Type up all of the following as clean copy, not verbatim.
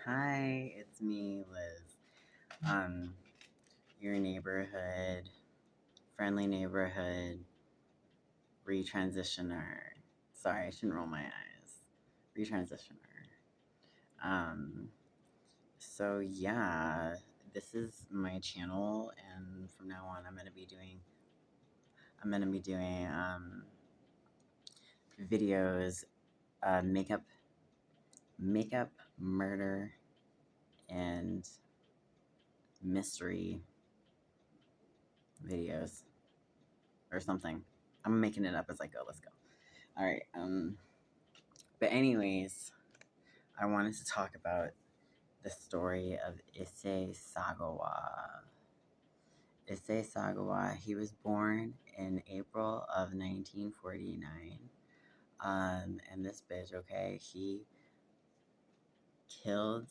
Hi, it's me, Liz. Um, your neighborhood, friendly neighborhood retransitioner. Sorry, I shouldn't roll my eyes. Retransitioner. Um, so yeah, this is my channel, and from now on, I'm gonna be doing videos, makeup, murder, and mystery videos or something. I'm making it up as I go. Let's go. All right. But anyways, I wanted to talk about the story of Issei Sagawa. Issei Sagawa. He was born in April of 1949. And this bitch, okay, he killed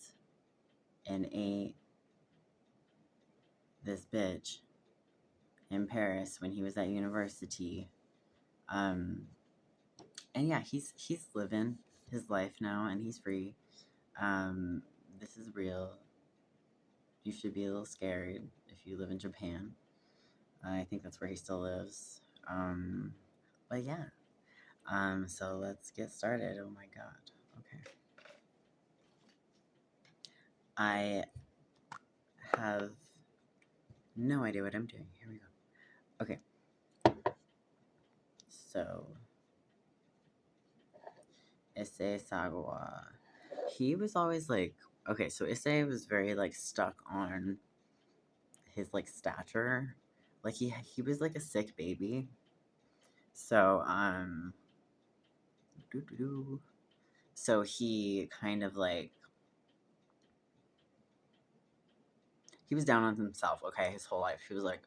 and ate this bitch in Paris when he was at university. Um, and yeah, he's living his life now, and he's free. This is real. You should be a little scared if you live in Japan. I think that's where he still lives. But yeah. So let's get started. Oh my god. Okay. I have no idea what I'm doing. Here we go. Okay. So Issei Sagawa. He was always like, okay, so Issei was very like stuck on his like stature. Like he was like a sick baby. So so he kind of like he was down on himself, okay, his whole life. He was like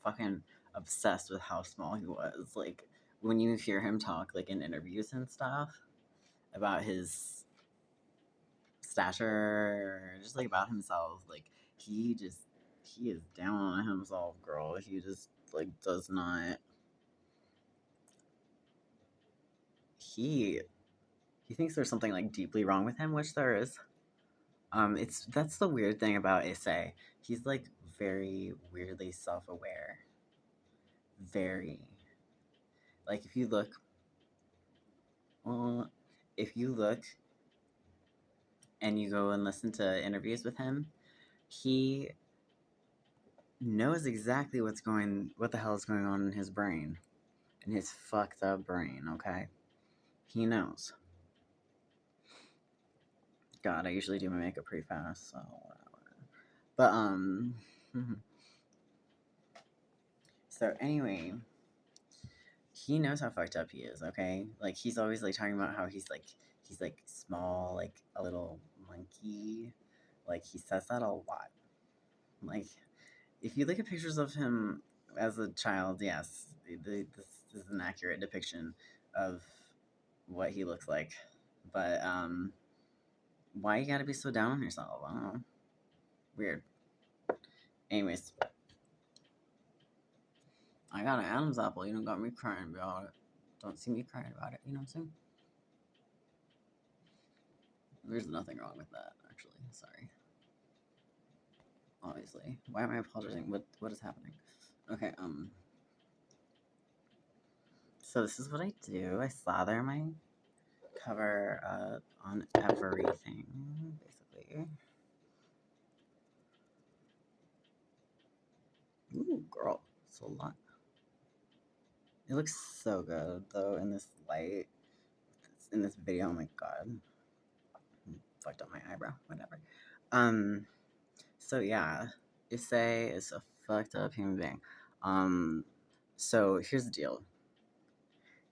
fucking obsessed with how small he was. Like when you hear him talk like in interviews and stuff about his stature, just like about himself, like he is down on himself, girl. He just like does not he he thinks there's something like deeply wrong with him, which there is. It's that's the weird thing about Issei. He's like very weirdly self-aware. Very. Like well, if you look and you go and listen to interviews with him, he knows exactly what the hell is going on in his brain, in his fucked up brain. Okay, he knows. God, I usually do my makeup pretty fast, so whatever. But so anyway, he knows how fucked up he is. Okay, like he's always like talking about how he's like small, like a little monkey. Like he says that a lot. Like if you look at pictures of him as a child, yes, this is an accurate depiction of what he looks like. But why you gotta be so down on yourself? I don't know. Weird. Anyways, I got an Adam's apple. You don't got me crying about it. Don't see me crying about it. You know what I'm saying? There's nothing wrong with that, actually. Sorry. Obviously. Why am I apologizing? What is happening? Okay, so this is what I do. I slather my cover on everything, basically. Ooh, girl, it's a lot. It looks so good though in this light, in this video. Oh my god, fucked up my eyebrow. Whatever. Um. So yeah, Issei is a fucked up human being. So here's the deal.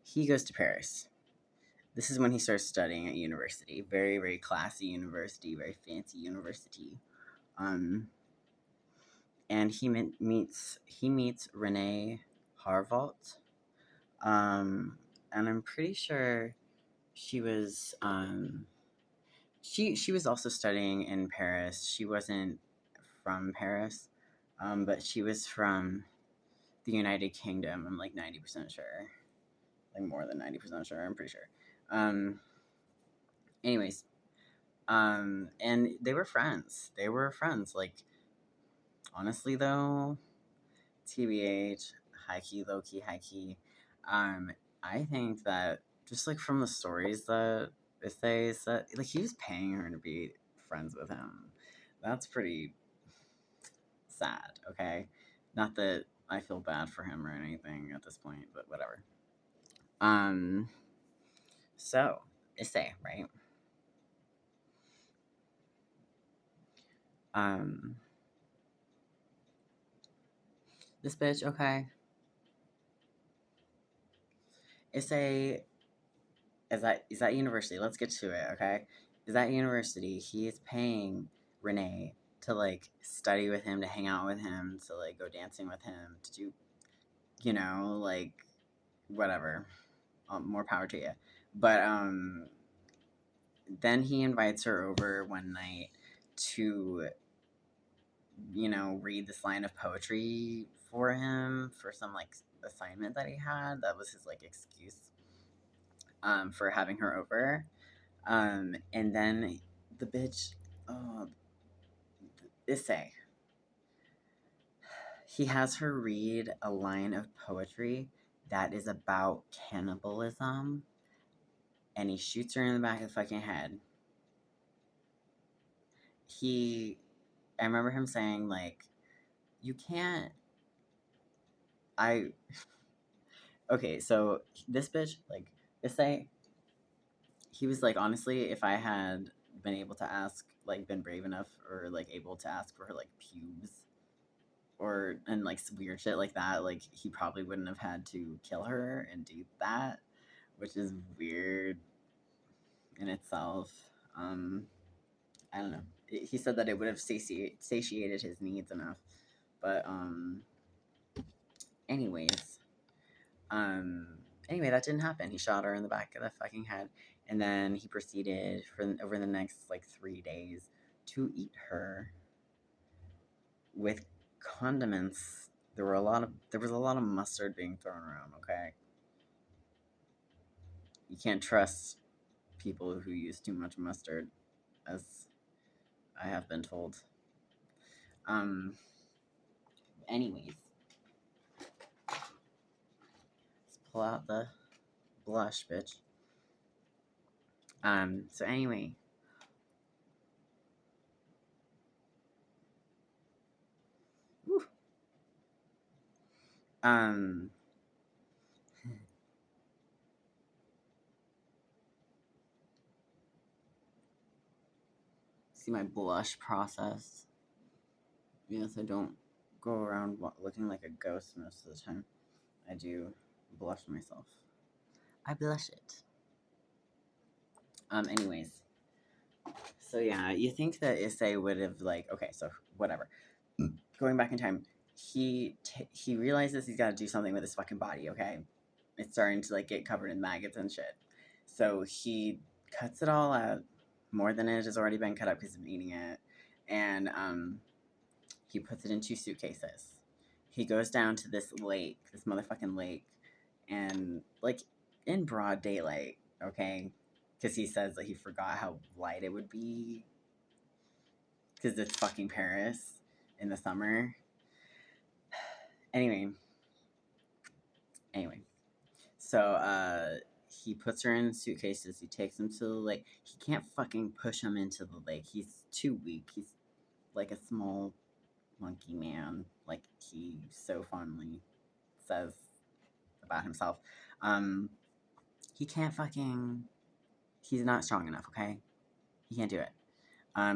He goes to Paris. This is when he starts studying at university. Very, very classy university, very fancy university. Um, and he meets Renee Harvault. And I'm pretty sure she was she was also studying in Paris. She wasn't from Paris, but she was from the United Kingdom. I'm like 90% sure, like more than 90% sure. I'm pretty sure. Anyways, And they were friends. They were friends. Like, honestly, though, TBH, high key, low key, high key. Um, I think that just like from the stories that ISSEI said, like he was paying her to be friends with him. That's pretty sad. Okay, not that I feel bad for him or anything at this point, but whatever. Um, so ISSEI, right? Um, this bitch, okay. ISSEI is that university. Let's get to it, okay? Is that university? He is paying Renee to like study with him, to hang out with him, to like go dancing with him, to do, like whatever. More power to you. But then he invites her over one night to, read this line of poetry for him for some like assignment that he had. That was his like excuse for having her over. And then the bitch, oh, ISSEI, he has her read a line of poetry that is about cannibalism, and he shoots her in the back of the fucking head. I remember him saying, like, you can't, I, okay, so this bitch, like, ISSEI, he was like, honestly, if I had been able to ask, like, been brave enough or, like, able to ask for her, like, pubes and like weird shit like that, like he probably wouldn't have had to kill her and do that, which is weird in itself. I don't know. He said that it would have satiated his needs enough, but anyways, um, anyway, that didn't happen. He shot her in the back of the fucking head, and then he proceeded for over the next like 3 days to eat her with condiments. There was a lot of mustard being thrown around. Okay, you can't trust people who use too much mustard, as I have been told. Um. Anyways, let's pull out the blush, bitch. So anyway. Whew. Um. See my blush process. Yes, I don't go around looking like a ghost most of the time. I do blush myself. I blush it. Anyways. So yeah, you think that ISSEI would have like, okay, so whatever. Going back in time, he realizes he's got to do something with his fucking body. Okay, it's starting to like get covered in maggots and shit. So he cuts it all out, more than it has already been cut up because he's been eating it, and he puts it in 2 suitcases. He goes down to this lake, this motherfucking lake, and like in broad daylight, okay? Because he says that he forgot how light it would be because it's fucking Paris in the summer. Anyway, so he puts her in suitcases. He takes them to the lake. He can't fucking push him into the lake. He's too weak. He's like a small monkey man, like he so fondly says about himself. He can't fucking. He's not strong enough. Okay, he can't do it.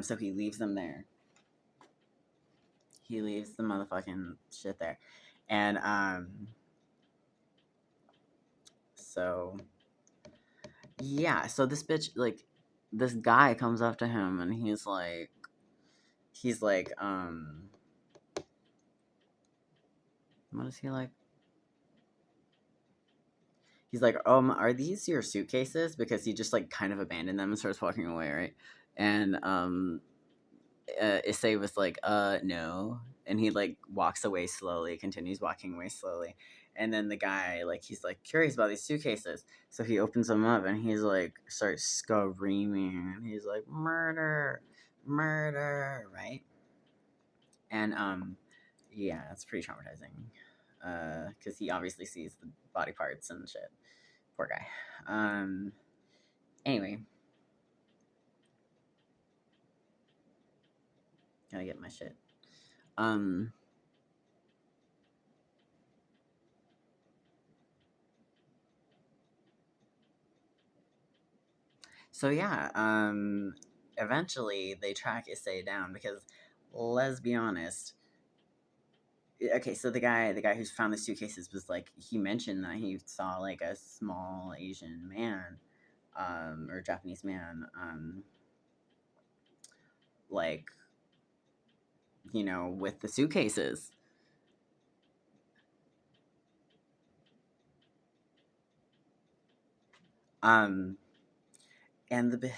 So he leaves them there. He leaves the motherfucking shit there, and so yeah. So this bitch, like, this guy comes up to him, and he's like, what is he like? He's like, are these your suitcases? Because he just like kind of abandoned them and starts walking away, right? And ISSEI was like, no. And he like walks away slowly, continues walking away slowly. And then the guy, like, he's like curious about these suitcases, so he opens them up and he's like starts screaming and he's like, murder, murder, right? And yeah, it's pretty traumatizing, because he obviously sees the body parts and shit. Poor guy. Anyway, gotta get my shit. So yeah, eventually they track ISSEI down because, let's be honest. Okay, so the guy who found the suitcases was like, he mentioned that he saw like a small Asian man, or Japanese man, like, with the suitcases. Um, and the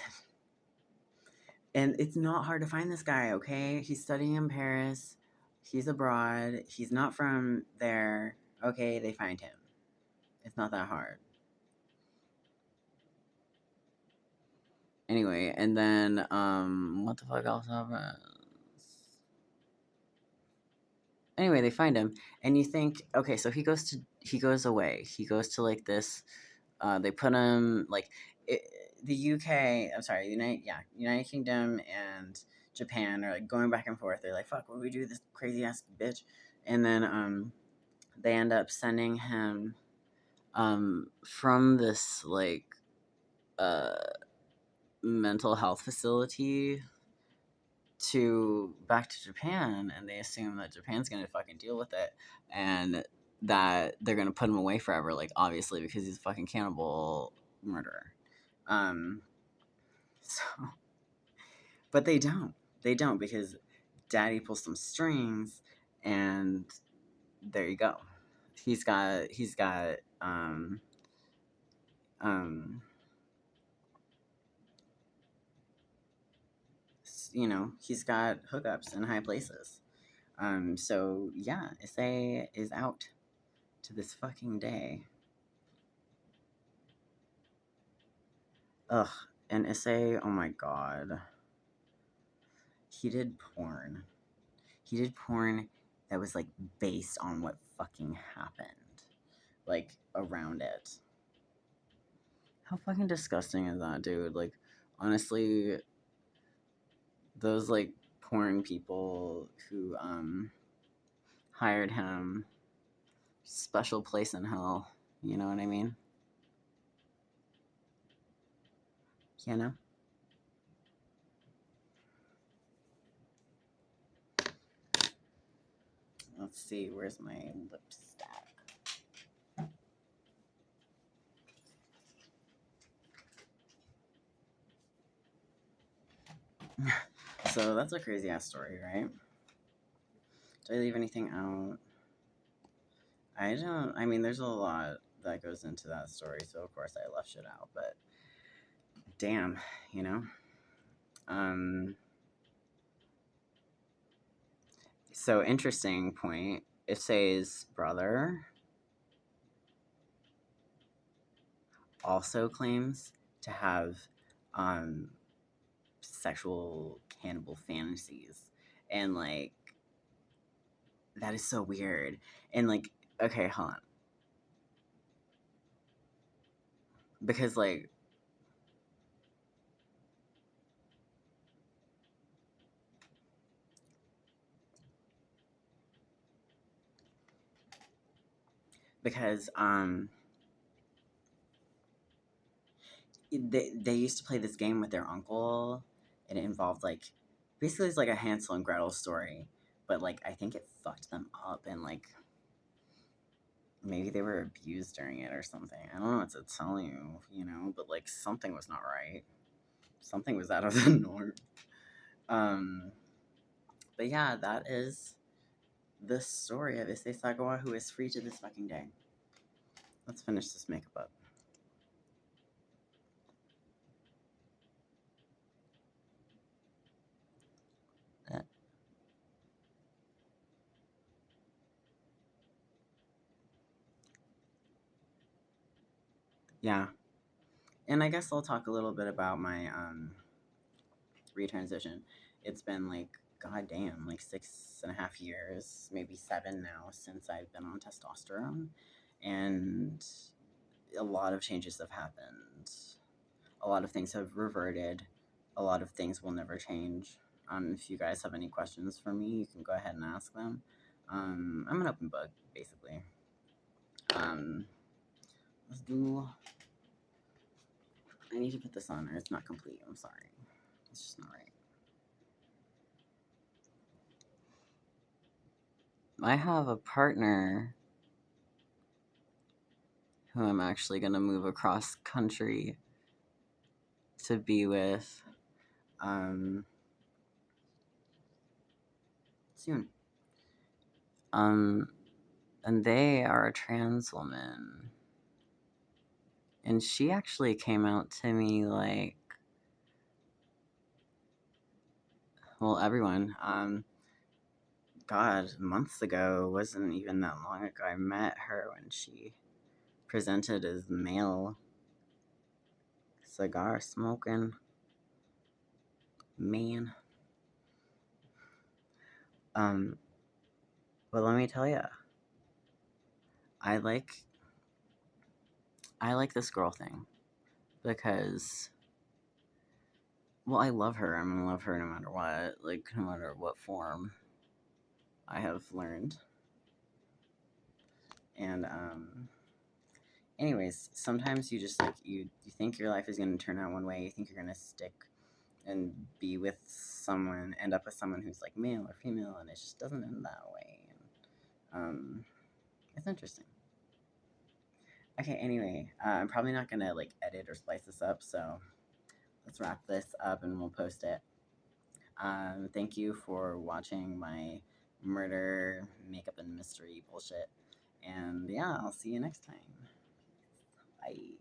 and it's not hard to find this guy. Okay, he's studying in Paris. He's abroad. He's not from there. Okay, they find him. It's not that hard. Anyway, and then what the fuck else happens? Anyway, they find him, and you think, okay, so he goes away. He goes to like this. They put him like the UK. I'm sorry, United Kingdom and Japan are like going back and forth. They're like, fuck, what do we do with this crazy ass bitch? And then they end up sending him from this like mental health facility back to Japan, and they assume that Japan's gonna fucking deal with it, and that they're gonna put him away forever, like, obviously, because he's a fucking cannibal murderer. So, but they don't, because Daddy pulls some strings, and there you go. He's got he's got hookups in high places. So yeah, ISSEI is out to this fucking day. Ugh, and ISSEI, oh my god. He did porn. He did porn that was like based on what fucking happened. Like around it. How fucking disgusting is that, dude? Like, honestly, those like porn people who hired him, special place in hell. You know what I mean? You know? Let's see, where's my lipstick? So that's a crazy ass story, right? Did I leave anything out? I mean, there's a lot that goes into that story, so of course I left shit out, but damn, you know? So interesting point. ISSEI's brother also claims to have sexual cannibal fantasies. And like, that is so weird. And like, okay, hold on. Because like, because they used to play this game with their uncle, and it involved like, basically it's like a Hansel and Gretel story, but like I think it fucked them up, and like maybe they were abused during it or something. I don't know what to tell you, but like something was not right. Something was out of the norm. But yeah, that is the story of ISSEI Sagawa, who is free to this fucking day. Let's finish this makeup up. Yeah. And I guess I'll talk a little bit about my retransition. It's been like, goddamn, like 6.5 years, maybe 7 now, since I've been on testosterone. And a lot of changes have happened. A lot of things have reverted. A lot of things will never change. If you guys have any questions for me, you can go ahead and ask them. I'm an open book, basically. Let's do. I need to put this on, or it's not complete. I'm sorry. It's just not right. I have a partner who I'm actually going to move across country to be with soon. And they are a trans woman. And she actually came out to me like, well, everyone, God, months ago, wasn't even that long ago. I met her when she presented as male, cigar smoking man. But let me tell you, I like this girl thing because, well, I love her. I'm gonna love her no matter what, like no matter what form. I have learned, and anyways, sometimes you just like you think your life is gonna turn out one way. You think you're gonna stick and be with someone, end up with someone who's like male or female, and it just doesn't end that way. And it's interesting. Okay, anyway, I'm probably not gonna like edit or splice this up, so let's wrap this up and we'll post it. Thank you for watching my murder, makeup, and mystery bullshit. And yeah, I'll see you next time. Bye.